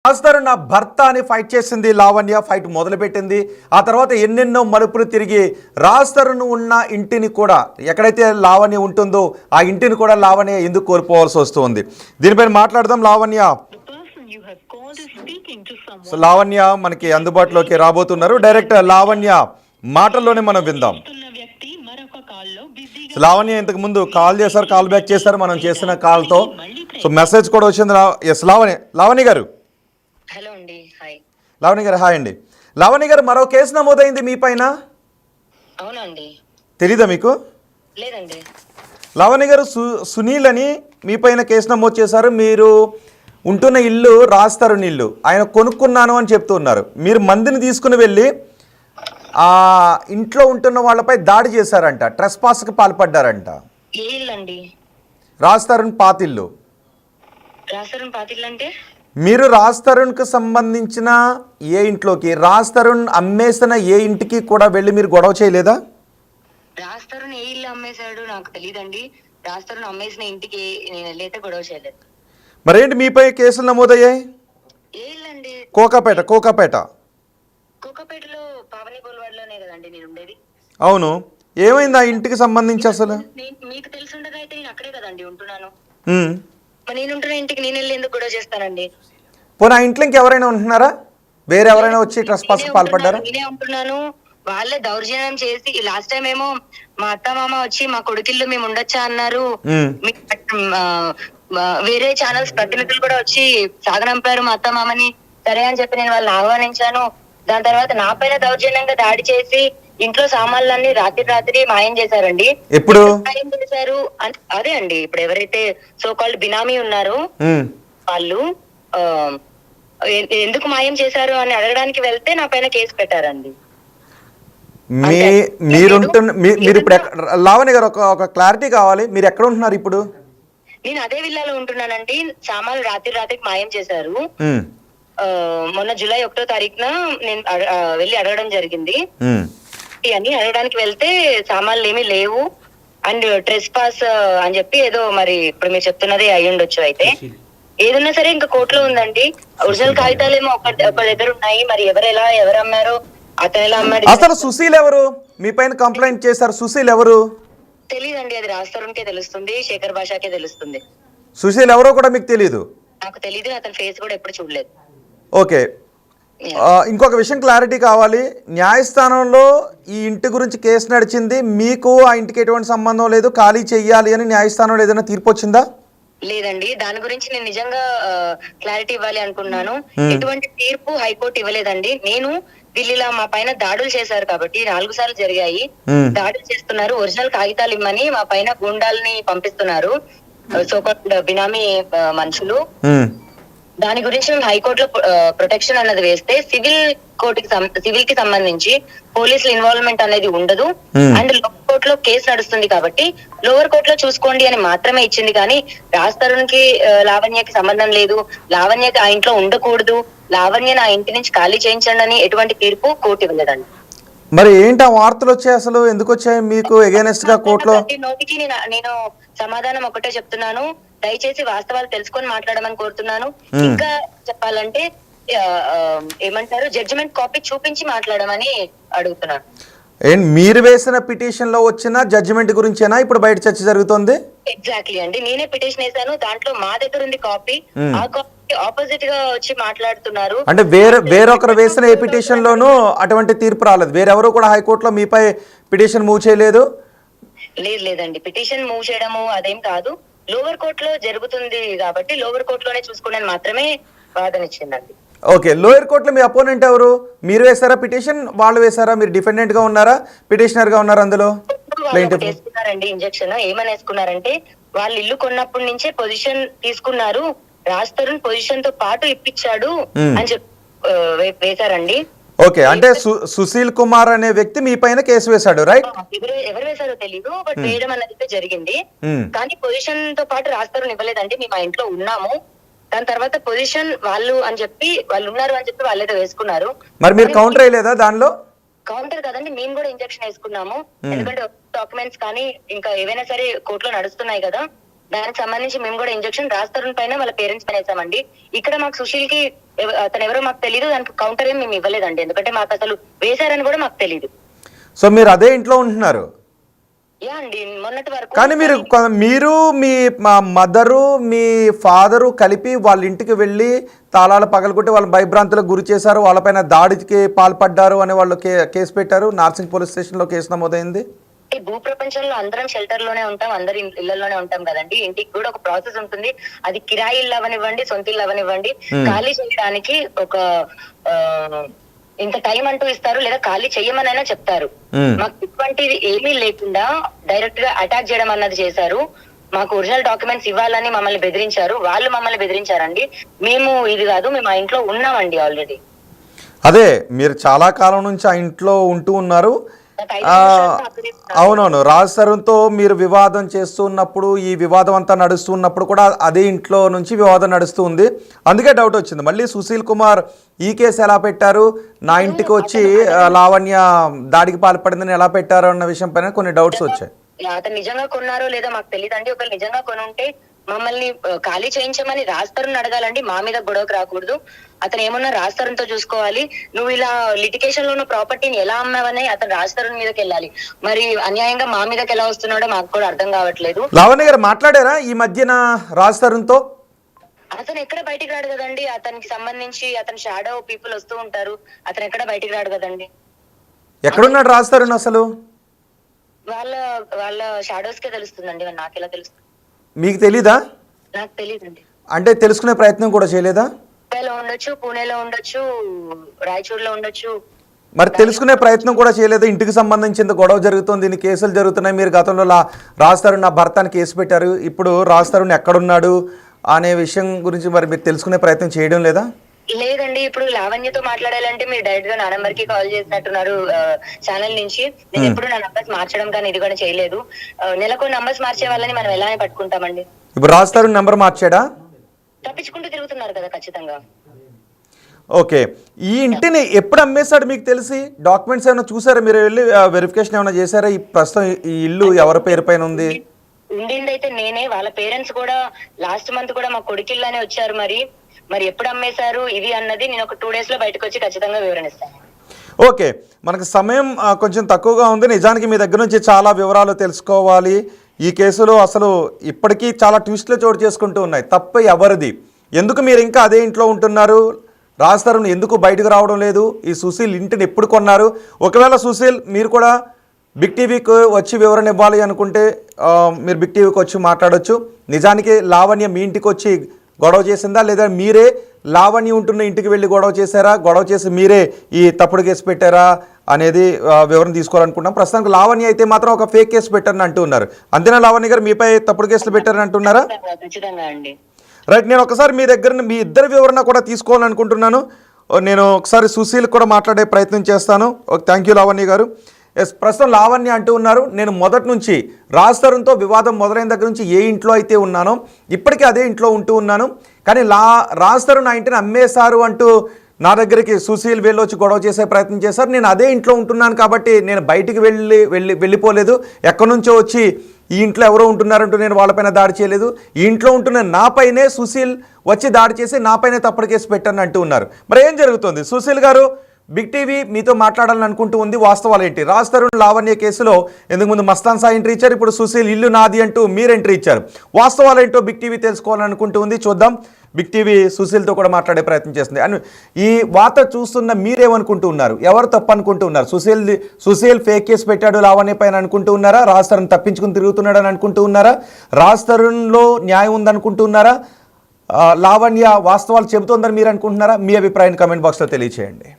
రాస్తారు నా భర్త అని ఫైట్ చేసింది లావణ్య. ఫైట్ మొదలుపెట్టింది. ఆ తర్వాత ఎన్నెన్నో మలుపులు తిరిగి రాస్తరును ఉన్న ఇంటిని కూడా, ఎక్కడైతే లావణ్య ఉంటుందో ఆ ఇంటిని కూడా లావణ్య ఎందుకు కోల్పోవాల్సి వస్తుంది, దీనిపైన మాట్లాడదాం. లావణ్య లావణ్య మనకి అందుబాటులోకి రాబోతున్నారు. డైరెక్ట్ లావణ్య మాటల్లోనే మనం విందాం. లావణ్య ఇంతకు ముందు కాల్ చేశారు, కాల్ బ్యాక్ చేశారు మనం చేసిన కాల్తో. సో మెసేజ్ కూడా వచ్చింది. ఎస్ లావణ్య గారు. హలో అండి. హాయ్ లావణ్య గారు. హాయ్ అండి. లావణ్య గారు, మరో కేసు నమోదైంది మీ పైన. అవునండి. తెలీదా మీకు? లేదండి. లావణ్య గారు, సునీల్ అని మీ పైన కేసు నమోదు చేశారు. మీరు ఉంటున్న ఇల్లు రాస్తారు ఇల్లు ఆయన కొనుక్కున్నాను అని చెప్తున్నారు. మీరు మందిని తీసుకుని వెళ్ళి ఆ ఇంట్లో ఉంటున్న వాళ్ళపై దాడి చేశారంట, ట్రెస్పాస్కి పాల్పడ్డారంట. ఏ ఇల్లు అండి? రాస్తారున్ పాతిల్లు. రాస్తారున్ పాతిల్లు అంటే మీరు రాస్తరుణ్కి సంబంధించిన ఏ ఇంట్లోకి, రాస్తరుణ్ అమ్మేసిన ఏ ఇంటికి కూడా వెళ్ళి మీరు గొడవ చేయలేదా? రాస్తరుణ్ ఏ ఇల్లు అమ్మేశాడు నాకు తెలియదండి. రాస్తరుణ్ అమ్మేసిన ఇంటికి నేను వెళ్ళైతే గొడవ చేయలేదు. మరేంటి మీపై కేసులు నమోదయ్యాయి? ఏ ఇల్లు అండి? కోకాపేటలో కోకాపేటలో పావని బోల్వాడ్లోనే కదండి నేను ఉండేది. అవును. ఏమైంది ఆ ఇంటికి సంబంధించి అసలు? మీకు తెలిసి ఉండగా అయితే నేను అక్కడే కదండి ఉంటున్నాను. నేను ఉంటున్న ఇంటికి నేను వెళ్ళి ఎందుకు గొడవ చేస్తానండి? పోనీ ఆ ఇంట్లో ఇంకెవరైనా ఉంటున్నారా? వేరే ఎవరైనా వచ్చి ట్రెస్పాస్కి పాల్పడ్డారా? నేనే ఉంటున్నాను. వాళ్ళే దౌర్జన్యం చేసి లాస్ట్ టైం ఏమో మా అత్త మామ వచ్చి మా కొడుకిల్లు మేము ఉండొచ్చా అన్నారు. వేరే ఛానల్స్ ప్రతినిధులు కూడా వచ్చి సాగనంపారు మా అత్త మామని. సరే అని చెప్పి నేను వాళ్ళని ఆహ్వానించాను. దాని తర్వాత నా పైన దౌర్జన్యంగా దాడి చేసి ఇంట్లో సామాన్లన్నీ రాత్రి మాయం చేశారండి. ఎప్పుడు మాయం చేశారు? అదే అండి, ఇప్పుడు ఎవరైతే సో కాల్డ్ బినామీ ఉన్నారో వాళ్ళు ఎందుకు మాయం చేశారు అని అడగడానికి వెళ్తే నా పైన కేసు పెట్టారండి. మీరు ఇప్పుడు లావణ్య గారు, ఒక క్లారిటీ కావాలి. మీరు ఎక్కడ ఉంటున్నారు ఇప్పుడు? నేను అదే విల్లాలో ఉంటున్నానండి. సామాన్లు రాత్రికి మాయం చేశారు. మొన్న జూలై 1వ తారీఖున నేను వెళ్ళి అడగడం జరిగింది. అని అడగడానికి వెళ్తే సామాన్లు ఏమీ లేవు అండ్ ట్రెస్ పాస్ అని చెప్పి ఏదో, మరి ఇప్పుడు మీరు చెప్తున్నది అయ్యి ఉండొచ్చు. అయితే ఏదన్నా సరే ఇంకా కోర్టులో ఉందండి. ఒరిజినల్ కాగితాలు ఏమో ఒక దగ్గర ఉన్నాయి. మరి ఎవరు అమ్మారో, అతను ఎలా అమ్మాడు? అసలు సుశీల్ ఎవరు మీ పైన కంప్లైంట్ చేశారు? సుశీల్ ఎవరు తెలీదండి. అది రాస్తారుకే తెలుస్తుంది, శేఖర్ భాషకే తెలుస్తుంది. సుశీల్ ఎవరో కూడా మీకు తెలీదు? నాకు తెలీదు. అతని ఫేస్ కూడా ఎప్పుడు చూడలేదు. ఓకే. ఇంకొక విషయం క్లారిటీ కావాలి. న్యాయస్థానంలో ఈ ఇంటి గురించి కేసు నడిచింది, మీకు ఆ ఇంటికి ఎటువంటి సంబంధం లేదు, ఖాళీ చెయ్యాలి అని న్యాయస్థానంలో ఏదైనా తీర్పు వచ్చిందా? లేదండి. దాని గురించి నేను నిజంగా క్లారిటీ ఇవ్వాలి అనుకున్నాను. ఎటువంటి తీర్పు హైకోర్టు ఇవ్వలేదండి. నేను ఢిల్లీలో మా పైన దాడులు చేశారు కాబట్టి 4 సార్లు జరిగాయి. దాడులు చేస్తున్నారు. ఒరిజినల్ కాగితాలు ఇమ్మని మా పైన గూండాల్ని పంపిస్తున్నారు, సోకాల్డ్ బినామీ మనుషులు. దాని గురించి మేము హైకోర్టులో ప్రొటెక్షన్ అన్నది వేస్తే సివిల్ కి సంబంధించి పోలీసుల ఇన్వాల్వ్మెంట్ అనేది ఉండదు అండ్ లోవర్ కోర్టులో కేసు నడుస్తుంది కాబట్టి లోవర్ కోర్టులో చూసుకోండి అని మాత్రమే ఇచ్చింది. కానీ రాస్తరునికి లావణ్యకి సంబంధం లేదు, లావణ్యకి ఆ ఇంట్లో ఉండకూడదు, లావణ్యని ఆ ఇంటి నుంచి ఖాళీ చేయించండి అని ఎటువంటి తీర్పు కోర్టు ఇవ్వలేదండి. మరి ఏంటి ఆ వార్తలు వచ్చాయి? అసలు ఎందుకు వచ్చాయి మీకు ఎగైనెస్ట్ గా కోర్టులో? నోటికి నేను సమాధానం ఒకటే చెప్తున్నాను. దయచేసి వాస్తవాలు తెలుసుకొని మాట్లాడమని కోరుతున్నాను. ఇంకా చెప్పాలంటే ఏమంటారు, జడ్జిమెంట్ కాపీ చూపించి మాట్లాడమని అడుగుతున్నాను. మీరు వేసిన పిటిషన్ లో వచ్చిన జడ్జిమెంట్ గురించేనా ఇప్పుడు బయట చర్చ జరుగుతుంది? ఎగ్జాక్ట్లీ అండి. నేనే పిటిషన్ వేసాను. దాంట్లో మా దగ్గర ఉంది కాపీ. ఆ కాపీ ఆపోజిట్ గా వచ్చి మాట్లాడుతున్నారు. అంటే వేరొకరు వేసిన ఏ పిటిషన్ లోనూ అటువంటి తీర్పు రాలేదు? వేరెవరు కూడా హైకోర్టులో మీపై పిటిషన్ మూవ్ చేయలేదు? లేదండి. పిటిషన్ మూవ్ చేయడము అదేం కాదు. లోవర్ కోర్టులో జరుగుతుంది కాబట్టి లోవర్ కోర్టులోనే చూసుకునే మాత్రమే వాదన ఇచ్చిందండి. ఓకే. లోయర్ కోర్టులో మీ అపోనెంట్ ఎవరు? మీరు వేసారా పిటిషన్, వాళ్ళు వేసారా? మీరు డిఫెండెంట్ గా ఉన్నారా, పిటిషనర్ గా ఉన్నారా? అందులో వేసుకున్నారండి ఇంజక్షన్. ఏమని వేసుకున్నారంటే, వాళ్ళు ఇల్లు కొన్నప్పటి నుంచే పొజిషన్ తీసుకున్నారు, రాస్తరుణ్ పొజిషన్ తో పాటు ఇప్పించాడు అని చెప్పి వేశారండి. ఓకే. అంటే సుశీల్ కుమార్ అనే వ్యక్తి మీ పైన కేసు వేశాడు, రైట్? ఎవరు వేశారో తెలీదు, బట్ వేయడం అనేది జరిగింది. కానీ పొజిషన్ తో పాటు రాస్తరుణ్ ఇవ్వలేదండి. మేము ఆ ఇంట్లో ఉన్నాము. దాని తర్వాత పొజిషన్ వాళ్ళు ఉన్నారు అని చెప్పి వాళ్ళేదో వేసుకున్నారు. మరి మీరు కౌంటర్ అయ్యలేదా దానిలో? కౌంటర్ కదండి, మేము కూడా ఇంజక్షన్ వేసుకున్నాము. ఎందుకంటే డాక్యుమెంట్స్ కానీ ఇంకా ఏవైనా సరే కోర్టులో నడుస్తున్నాయి కదా. దానికి సంబంధించి మేము కూడా ఇంజెక్షన్ రాస్తారు పైన వాళ్ళ పేరెంట్స్ పైన వేసామండి. ఇక్కడ మాకు సుశీల్ కి అతను ఎవరో మాకు తెలియదు, దానికి కౌంటర్ ఏం మేము ఇవ్వలేదండి, ఎందుకంటే మాకు అసలు వేశారని కూడా మాకు తెలియదు. సో మీరు అదే ఇంట్లో ఉంటున్నారు? యా అండి, మొన్నటి వరకు. కానీ మీరు మీ మదరు మీ ఫాదరు కలిపి వాళ్ళ ఇంటికి వెళ్ళి తాళాలు పగలగొట్టి వాళ్ళ భయభ్రాంతులకు గురి చేశారు, వాళ్ళపైన దాడికి పాల్పడ్డారు అని వాళ్ళు కేసు పెట్టారు. నార్సింగ్ పోలీస్ స్టేషన్ లో కేసు నమోదైంది. భూ ప్రపంచంలో అందరం షెల్టర్ లోనే ఉంటాం, అందరి ఇళ్లలోనే ఉంటాం కదండి. ఇంటికి కూడా ఒక ప్రాసెస్ ఉంటుంది. అది కిరాయి ఇల్లు అవనివ్వండి, సొంత ఇల్లు అవనివ్వండి, ఖాళీ చేయడానికి ఒక ఇంత టైం అంటూ ఇస్తారు, లేదా ఖాళీ చెయ్యమనైనా చెప్తారు. మాకు ఇటువంటిది ఏమీ లేకుండా డైరెక్ట్ గా అటాక్ చేయడం అన్నది చేశారు. మాకు ఒరిజినల్ డాక్యుమెంట్స్ ఇవ్వాలని మమ్మల్ని బెదిరించారు, వాళ్ళు మమ్మల్ని బెదిరించారండి. మేము ఇది కాదు, మేము ఆ ఇంట్లో ఉన్నామండి ఆల్రెడీ. అదే మీరు చాలా కాలం నుంచి ఆ ఇంట్లో ఉంటూ ఉన్నారు. అవునవును, రాజ్ తరుణ్తో మీరు వివాదం చేస్తున్నప్పుడు, ఈ వివాదం అంతా నడుస్తున్నప్పుడు కూడా అదే ఇంట్లో నుంచి వివాదం నడుస్తూ ఉంది. అందుకే డౌట్ వచ్చింది, మళ్ళీ సుశీల్ కుమార్ ఈ కేసు ఎలా పెట్టారు, నా ఇంటికి వచ్చి లావణ్య దాడికి పాల్పడిందని ఎలా పెట్టారు అన్న విషయం పైన కొన్ని డౌట్స్ వచ్చాయి. అతను నిజంగా కొన్నారో లేదో మాకు తెలియదు అండి. ఒకవేళ నిజంగా కొని ఉంటే మమ్మల్ని ఖాళీ చేయించమని రాజ్ తరుణ్ అడగాలండి, మా మీద గొడవకు రాకూడదు. అతను ఏమన్నా రాజ్ తరుణ్ తో చూసుకోవాలి. నువ్వు ఇలా లిటిగేషన్ లో ఉన్న ప్రాపర్టీని ఎలా అమ్మావని అతను రాజ్ తరుణ్ మీదకి వెళ్ళాలి. మరి అన్యాయంగా మా మీదకి ఎలా వస్తున్నాడో మాకు కూడా అర్థం కావట్లేదు. లావణ్య గారు మాట్లాడారా ఈ మధ్యన రాజ్ తరుణ్ తో? అతను ఎక్కడ బయటికి రాడు కదండి, అతనికి సంబంధించి అతను షాడో పీపుల్ వస్తూ ఉంటారు, అతను ఎక్కడ బయటికి రాడు కదండి. ఎక్కడున్నాడు రాజ్ తరుణ్ అసలు? వాళ్ళ షాడోస్ కే తెలుస్తుందండి, నాకెలా తెలుస్తుంది? మీకు తెలీదా? నాకు తెలియదండి. అంటే తెలుసుకునే ప్రయత్నం కూడా చేయలేదా? ముంబైలో ఉండొచ్చు, పూణేలో ఉండొచ్చు, రాయచూర్లో ఉండొచ్చు. మరి తెలుసుకునే ప్రయత్నం కూడా చేయలేదు? ఇంటికి సంబంధించిన గొడవ జరుగుతుంది, ఇన్ని కేసులు జరుగుతున్నాయి, మీరు గతంలో రాజ్ తరుణ్ నా భర్త అని కేసు పెట్టారు, ఇప్పుడు రాజ్ తరుణ్ ఎక్కడున్నాడు అనే విషయం గురించి మరి మీరు తెలుసుకునే ప్రయత్నం చేయడం లేదా? లేదండి, ఇప్పుడు లావణ్యతో మాట్లాడాలంటే మీరు డైరెక్ట్ గా నా నంబర్ కి కాల్ చేసినట్టున్నారు ఛానల్ నుంచి. నేను ఎప్పుడు నా నంబర్స్ మార్చడం కానీ ఇది కూడా చేయలేదు. నెలకు నంబర్స్ మార్చే వాళ్ళని మనం ఎలా పట్టుకుంటామండి? ఇప్పుడు రాజ్ తరుణ్ నంబర్ మార్చాడా? తప్పించుకుంటూ తిరుగుతున్నారు కదా ఖచ్చితంగా. ఓకే, ఈ ఇంటిని ఎప్పుడు అమ్మేశాడు మీకు తెలిసి? డాక్యుమెంట్స్ ఏమైనా చూసారా మీరు? వెళ్ళి వెరిఫికేషన్ ఏమైనా చేశారా? ఈ ప్రస్తుతం ఈ ఇల్లు ఎవరి పేరు పైన ఉంది? ఉండిందైతే నేనే. వాళ్ళ పేరెంట్స్ కూడా లాస్ట్ మంత్ కూడా మా కొడుకిల్లానే వచ్చారు. మరి ఎప్పుడు అమ్మేశారు ఇది అన్నది నేను ఒక 2 days లో బయటకు వచ్చి ఖచ్చితంగా వివరణిస్తాను. ఓకే, మనకు సమయం కొంచెం తక్కువగా ఉంది. నిజానికి మీ దగ్గర నుంచి చాలా వివరాలు తెలుసుకోవాలి. ఈ కేసులో అసలు ఇప్పటికీ చాలా ట్విస్టులు చోటు చేసుకుంటూ ఉన్నాయి. తప్పు ఎవరిది? ఎందుకు మీరు ఇంకా అదే ఇంట్లో ఉంటున్నారు? రాజ్ తరుణ్ ఎందుకు బయటకు రావడం లేదు? ఈ సుశీల్ ఇంటిని ఎప్పుడు కొన్నారు? ఒకవేళ సుశీల్ మీరు కూడా బిగ్ టీవీకి వచ్చి వివరణ ఇవ్వాలి అనుకుంటే మీరు బిగ్ టీవీకి వచ్చి మాట్లాడొచ్చు. నిజానికి లావణ్య మీ ఇంటికి వచ్చి గొడవ చేసిందా, లేదా మీరే లావణ్య ఉంటున్న ఇంటికి వెళ్ళి గొడవ చేశారా, గొడవ చేసి మీరే ఈ తప్పుడు కేసు పెట్టారా అనేది వివరణ తీసుకోవాలనుకుంటున్నాం. ప్రస్తుతానికి లావణ్య అయితే మాత్రం ఒక ఫేక్ కేసు పెట్టారని అంటూ ఉన్నారు. అంతేనా లావణ్య గారు? మీపై తప్పుడు కేసులు పెట్టారని అంటున్నారా? రైట్, నేను ఒకసారి మీ దగ్గర మీ ఇద్దరి వివరణ కూడా తీసుకోవాలనుకుంటున్నాను. నేను ఒకసారి సుశీల్ కూడా మాట్లాడే ప్రయత్నం చేస్తాను. థ్యాంక్ యూ లావణ్య గారు. ఎస్, ప్రస్తుతం లావణ్య అంటూ ఉన్నారు, నేను మొదటి నుంచి రాజ్ తరుణ్తో వివాదం మొదలైన దగ్గర నుంచి ఏ ఇంట్లో అయితే ఉన్నానో ఇప్పటికీ అదే ఇంట్లో ఉంటూ ఉన్నాను. కానీ రాజ్ తరుణ్ ఆ ఇంటిని అమ్మేశారు అంటూ నా దగ్గరికి సుశీల్ వెళ్ళొచ్చి గొడవ చేసే ప్రయత్నం చేశారు. నేను అదే ఇంట్లో ఉంటున్నాను కాబట్టి నేను బయటికి వెళ్ళిపోలేదు. ఎక్కడి నుంచో వచ్చి ఈ ఇంట్లో ఎవరో ఉంటున్నారంటూ నేను వాళ్ళపైన దాడి చేయలేదు. ఈ ఇంట్లో ఉంటున్న నాపైనే సుశీల్ వచ్చి దాడి చేసి నాపైనే తప్పుడు కేసు పెట్టాను అంటూ ఉన్నారు. మరి ఏం జరుగుతుంది? సుశీల్ గారు, బిగ్ టీవీ మీతో మాట్లాడాలని అనుకుంటూ ఉంది. వాస్తవాలు ఏంటి? రాజ్ తరుణ్ లావణ్య కేసులో ఎందుకు ముందు మస్తాన్ సాయి ఎంట్రీ ఇచ్చారు, ఇప్పుడు సుశీల్ ఇల్లు నాది అంటూ మీరు ఎంట్రీ ఇచ్చారు. వాస్తవాలు ఏంటో బిగ్ టీవీ తెలుసుకోవాలని అనుకుంటూ ఉంది. చూద్దాం. బిగ్ టీవీ సుశీల్తో కూడా మాట్లాడే ప్రయత్నం చేస్తుంది. అండ్ ఈ వార్త చూస్తున్న మీరేమనుకుంటూ ఉన్నారు? ఎవరు తప్పు అనుకుంటూ ఉన్నారు? సుశీల్ ఫేక్ కేసు పెట్టాడు లావణ్య పైన అనుకుంటూ ఉన్నారా? రాజ్ తరుణ్ తప్పించుకుని తిరుగుతున్నాడు అని అనుకుంటూ ఉన్నారా? రాజ్ తరుణ్లో న్యాయం ఉందనుకుంటూ ఉన్నారా? లావణ్య వాస్తవాలు చెబుతోందని మీరు అనుకుంటున్నారా? మీ అభిప్రాయాన్ని కామెంట్ బాక్స్లో తెలియచేయండి.